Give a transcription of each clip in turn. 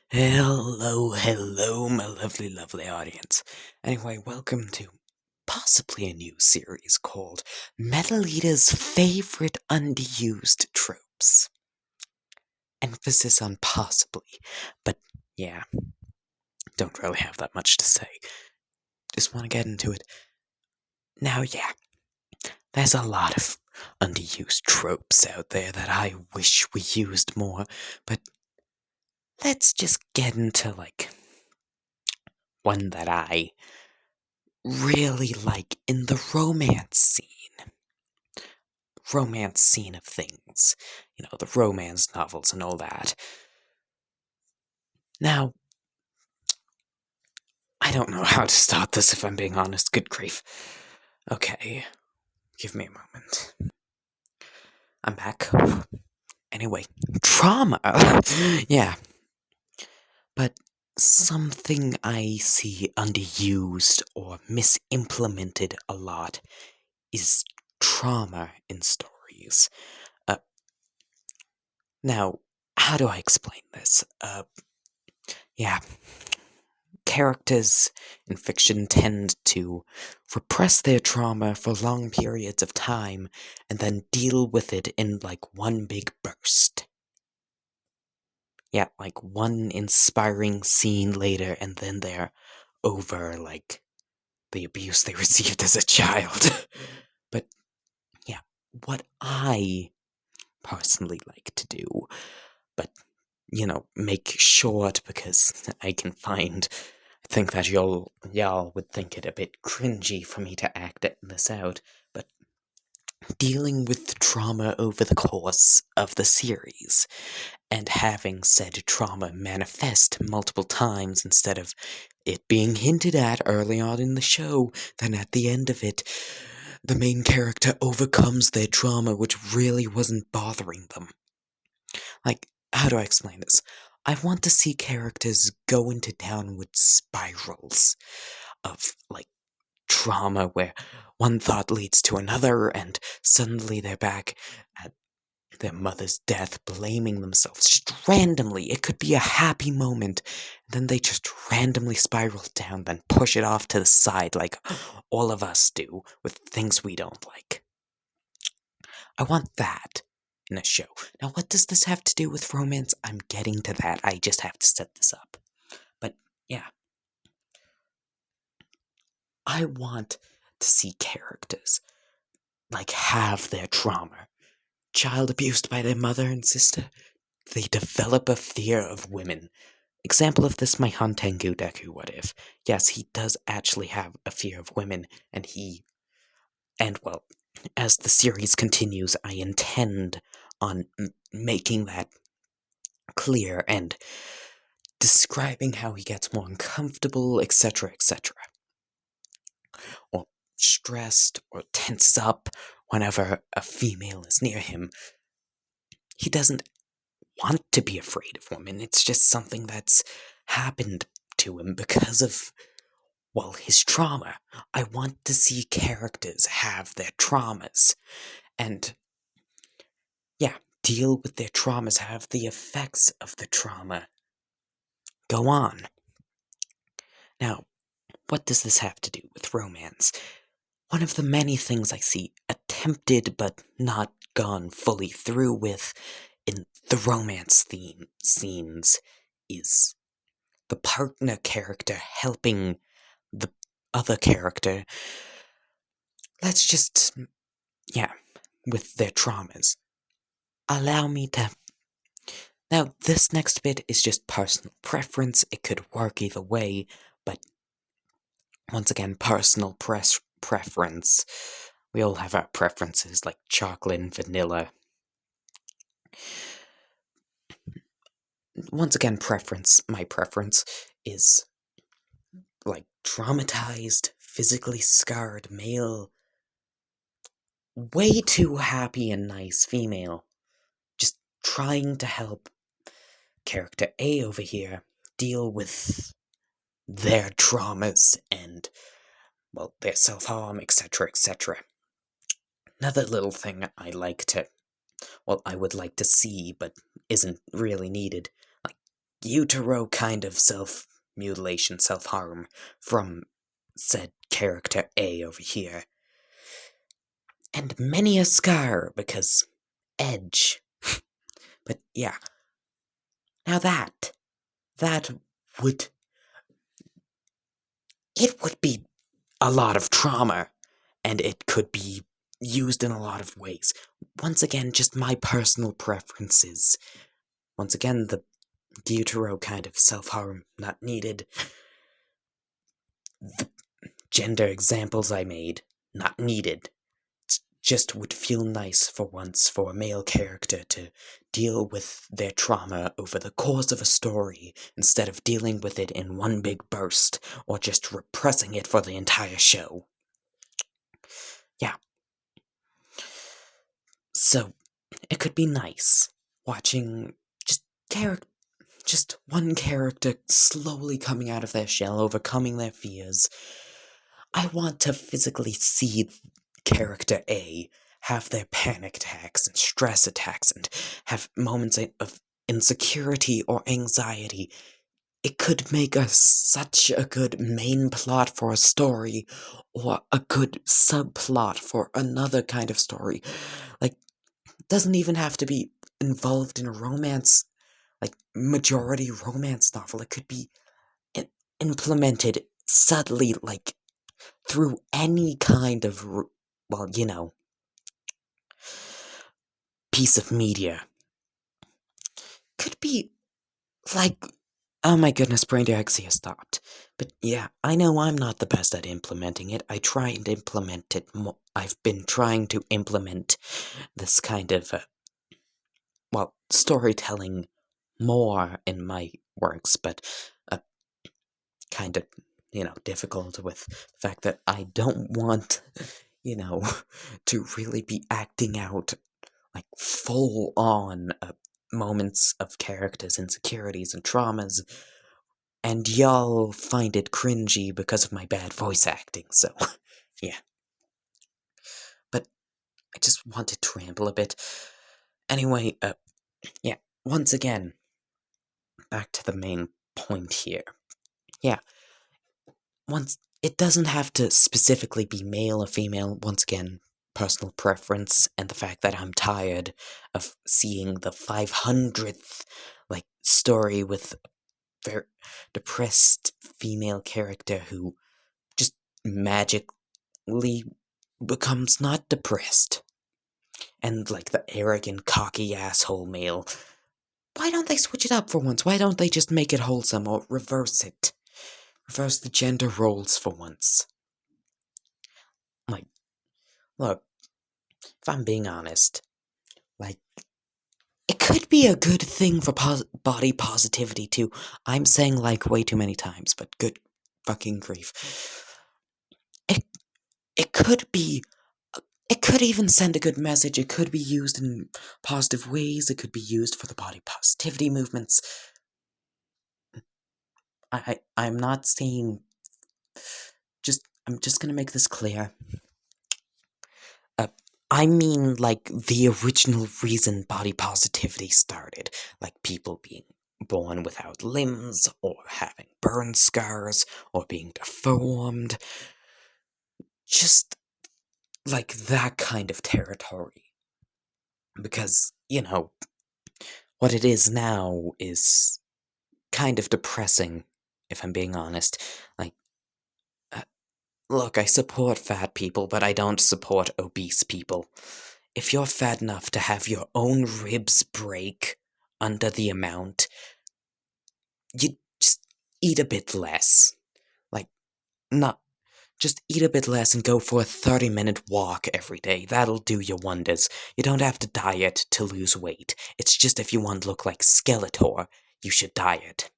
Hello, my lovely, lovely audience. Anyway, welcome to possibly a new series called Metalita's Favorite Underused Tropes. Emphasis on possibly, but yeah, don't really have that much to say. Just want to get into it. Now, yeah, there's a lot of underused tropes out there that I wish we used more, but let's just get into, one that I really like in the romance scene of things. The romance novels and all that. Now, I don't know how to start this if I'm being honest. Good grief. Okay, give me a moment. I'm back. Anyway, trauma. Yeah, but something I see underused or misimplemented a lot is trauma in stories. Uh, Now, how do I explain this? Yeah, characters in fiction tend to repress their trauma for long periods of time and then deal with it in one big burst. Yeah, like one inspiring scene later, and then they're over the abuse they received as a child. But yeah, what I personally like to do, but make short because I think that y'all would think it a bit cringy for me to act this out, but dealing with trauma over the course of the series and having said trauma manifest multiple times instead of it being hinted at early on in the show, then at the end of it, the main character overcomes their trauma which really wasn't bothering them. How do I explain this? I want to see characters go into downward spirals of, trauma where one thought leads to another, and suddenly they're back at their mother's death, blaming themselves just randomly. It could be a happy moment, and then they just randomly spiral down, then push it off to the side, like all of us do with things we don't like. I want that in a show. Now, what does this have to do with romance? I'm getting to that. I just have to set this up. But yeah, I want to see characters have their trauma. Child abused by their mother and sister, they develop a fear of women. Example of this, my Hantengu Deku What If. Yes, he does actually have a fear of women, and well, as the series continues, I intend on making that clear and describing how he gets more uncomfortable, etc., etc. Or stressed or tenses up whenever a female is near him. He doesn't want to be afraid of women, it's just something that's happened to him because of, well, his trauma. I want to see characters have their traumas and, yeah, deal with their traumas, have the effects of the trauma go on. Now, what does this have to do with romance? One of the many things I see attempted but not gone fully through with in the romance theme scenes is the partner character helping the other character, let's just, yeah, with their traumas. Allow me to. Now, this next bit is just personal preference. It could work either way, but once again, personal preference. We all have our preferences, like chocolate and vanilla. Once again, my preference is traumatized, physically scarred male, way too happy and nice female, just trying to help character A over here deal with their traumas and, well, their self-harm, etc., etc. Another little thing I would like to see, but isn't really needed, utero kind of self-mutilation, self-harm from said character A over here. And many a scar because edge. But yeah, now that would, it would be a lot of trauma, and it could be used in a lot of ways. Once again, just my personal preferences. Once again, the utero kind of self-harm not needed. The gender examples I made not needed. Just would feel nice for once for a male character to deal with their trauma over the course of a story instead of dealing with it in one big burst or just repressing it for the entire show. Yeah. So, it could be nice watching just one character slowly coming out of their shell, overcoming their fears. I want to physically see character A have their panic attacks and stress attacks and have moments of insecurity or anxiety. It could make such a good main plot for a story or a good subplot for another kind of story. Like, doesn't even have to be involved in a romance, like majority romance novel. It could be implemented subtly, like through any kind of, well, piece of media. Could be like, oh my goodness, brain dyslexia stopped. But yeah, I know I'm not the best at implementing it. I try and implement it more. I've been trying to implement this kind of, storytelling more in my works, but kind of, difficult with the fact that I don't want, to really be acting out like full on moments of characters' insecurities and traumas, and y'all find it cringy because of my bad voice acting, so yeah. But I just wanted to ramble a bit. Anyway, yeah, once again, back to the main point here. Yeah, once it doesn't have to specifically be male or female, once again, personal preference and the fact that I'm tired of seeing the 500th story with a very depressed female character who just magically becomes not depressed. And the arrogant, cocky asshole male. Why don't they switch it up for once? Why don't they just make it wholesome or reverse it? Reverse the gender roles for once. Look, if I'm being honest, it could be a good thing for body positivity too. I'm saying way too many times, but good fucking grief. It, it could be, it could even send a good message. It could be used in positive ways. It could be used for the body positivity movements. I'm not saying, I'm just gonna make this clear. I mean, the original reason body positivity started. People being born without limbs, or having burn scars, or being deformed. Just, that kind of territory. Because, what it is now is kind of depressing, if I'm being honest. Look, I support fat people, but I don't support obese people. If you're fat enough to have your own ribs break under the amount, you just eat a bit less. Not just eat a bit less and go for a 30-minute walk every day. That'll do you wonders. You don't have to diet to lose weight. It's just if you want to look like Skeletor, you should diet.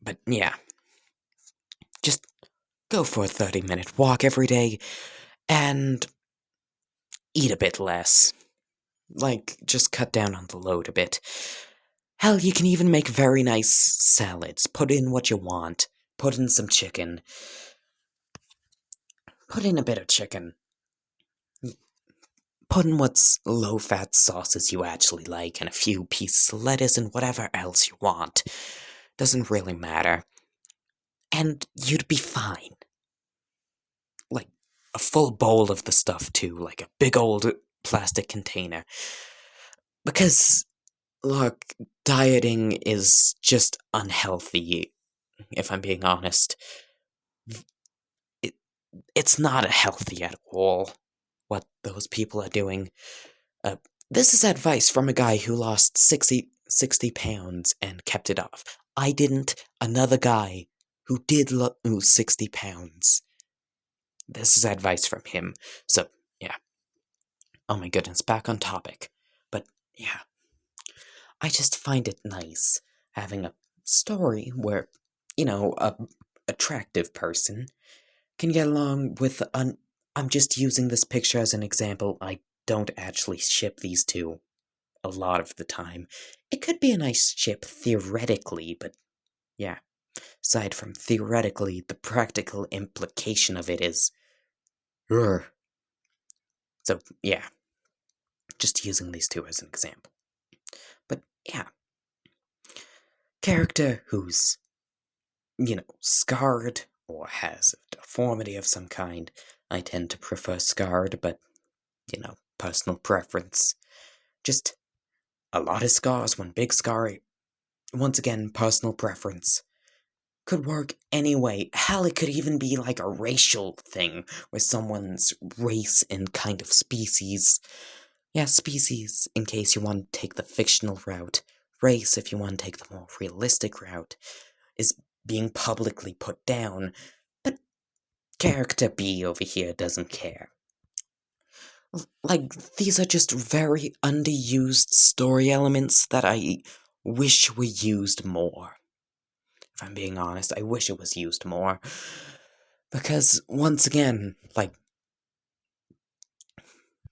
But yeah, just go for a 30-minute walk every day and eat a bit less. Just cut down on the load a bit. Hell, you can even make very nice salads. Put in what you want. Put in some chicken. Put in a bit of chicken. put in what's low-fat sauces you actually like and a few pieces of lettuce and whatever else you want. Doesn't really matter. And you'd be fine. Like, a full bowl of the stuff, too, like a big old plastic container. Because, look, dieting is just unhealthy, if I'm being honest. It, it's not healthy at all, what those people are doing. Uh, this is advice from a guy who lost 60 pounds and kept it off. I didn't. Another guy who did lose 60 pounds. This is advice from him. So, yeah. Oh my goodness, back on topic. But, yeah. I just find it nice having a story where, a attractive person can get along with an. I'm just using this picture as an example. I don't actually ship these two a lot of the time. It could be a nice ship theoretically, but yeah. Aside from theoretically, the practical implication of it is. Ugh. So, yeah. Just using these two as an example. But, yeah. Character who's, scarred or has a deformity of some kind. I tend to prefer scarred, but, personal preference. Just a lot of scars, one big scar. Once again, personal preference. Could work anyway. Hell, it could even be like a racial thing, where someone's race and kind of species. Yeah, species, in case you want to take the fictional route. Race, if you want to take the more realistic route, is being publicly put down. But character B over here doesn't care. Like, these are just very underused story elements that I wish were used more. If I'm being honest, I wish it was used more. Because, once again,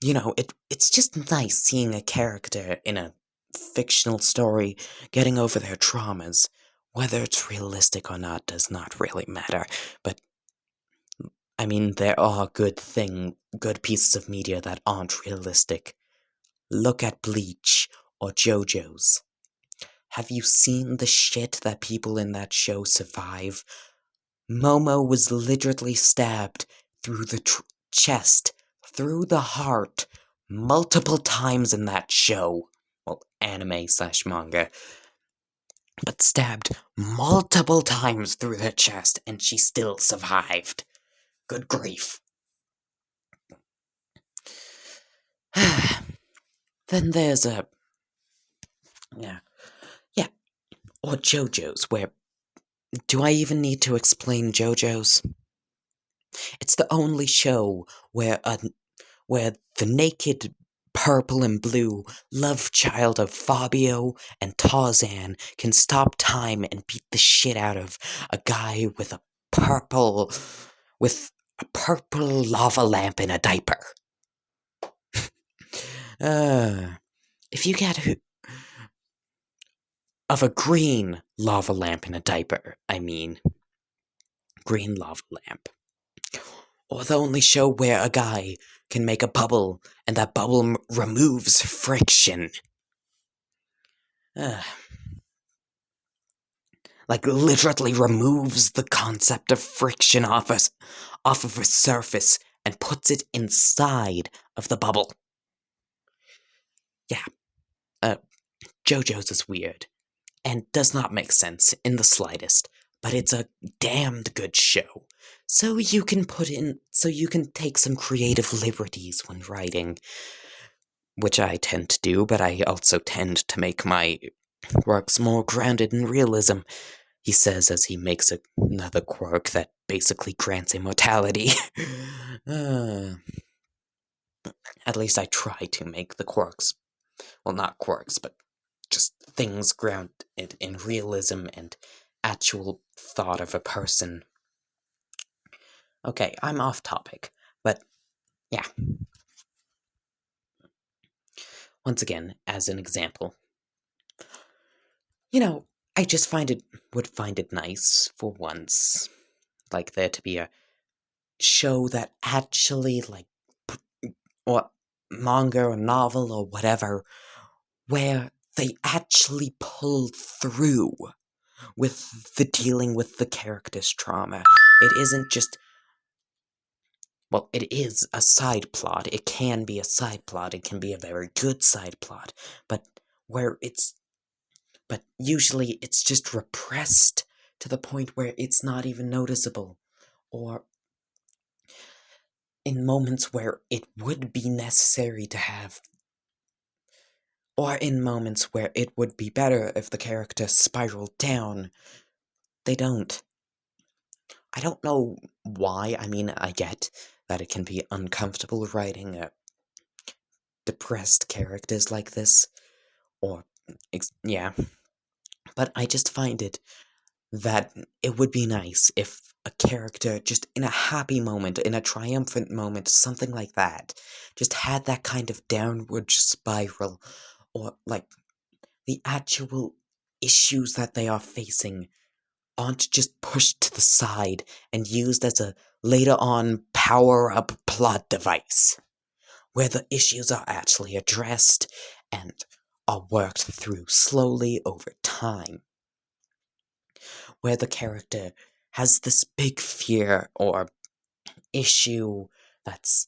it's just nice seeing a character in a fictional story getting over their traumas. Whether it's realistic or not does not really matter. But, I mean, there are good pieces of media that aren't realistic. Look at Bleach or JoJo's. Have you seen the shit that people in that show survive? Momo was literally stabbed through the chest, through the heart, multiple times in that show. Well, anime/manga. But stabbed multiple times through the chest, and she still survived. Good grief. Then there's a. Yeah. Yeah. Or JoJo's, where. Do I even need to explain JoJo's? It's the only show where the naked purple and blue love child of Fabio and Tarzan can stop time and beat the shit out of a guy with a purple lava lamp in a diaper. If you get of a green lava lamp in a diaper, I mean green lava lamp. Or the only show where a guy can make a bubble, and that bubble removes friction. Like, literally removes the concept of friction off of a surface and puts it inside of the bubble. Yeah. JoJo's is weird, and does not make sense in the slightest, but it's a damned good show. So you can take some creative liberties when writing, which I tend to do, but I also tend to make my works more grounded in realism, he says as he makes another quirk that basically grants immortality. At least I try to make the quirks, well, not quirks, but just things grounded in realism and actual thought of a person. Okay, I'm off topic, but yeah. Once again, as an example, I just would find it nice for once, there to be a show that actually, or manga or novel or whatever where they actually pull through with the dealing with the character's trauma. It isn't just, well, it is a side plot. It can be a side plot. It can be a very good side plot. But where it's, but usually it's just repressed to the point where it's not even noticeable. Or in moments where it would be necessary to have, or in moments where it would be better if the character spiraled down, they don't. I don't know why. I mean, I get that it can be uncomfortable writing depressed characters like this, or, yeah, but I just find it that it would be nice if a character, just in a happy moment, in a triumphant moment, something like that, just had that kind of downward spiral, or, like, the actual issues that they are facing aren't just pushed to the side and used as a later on power-up plot device, where the issues are actually addressed and are worked through slowly over time, where the character has this big fear or issue that's,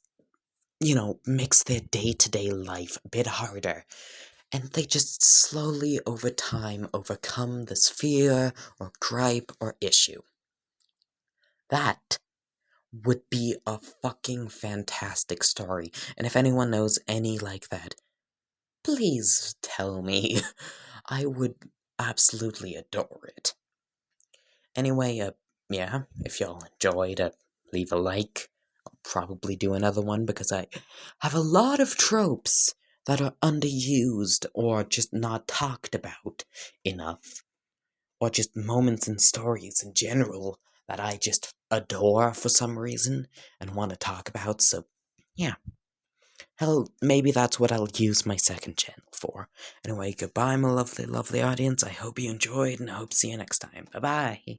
makes their day-to-day life a bit harder, and they just slowly over time overcome this fear or gripe or issue. That would be a fucking fantastic story, and if anyone knows any like that, please tell me. I would absolutely adore it. Anyway, yeah, if y'all enjoyed, leave a like. I'll probably do another one because I have a lot of tropes that are underused or just not talked about enough, or just moments in stories in general that I just adore for some reason and want to talk about, so yeah. Hell, maybe that's what I'll use my second channel for. Anyway, goodbye, my lovely, lovely audience. I hope you enjoyed, and I hope to see you next time. Bye-bye.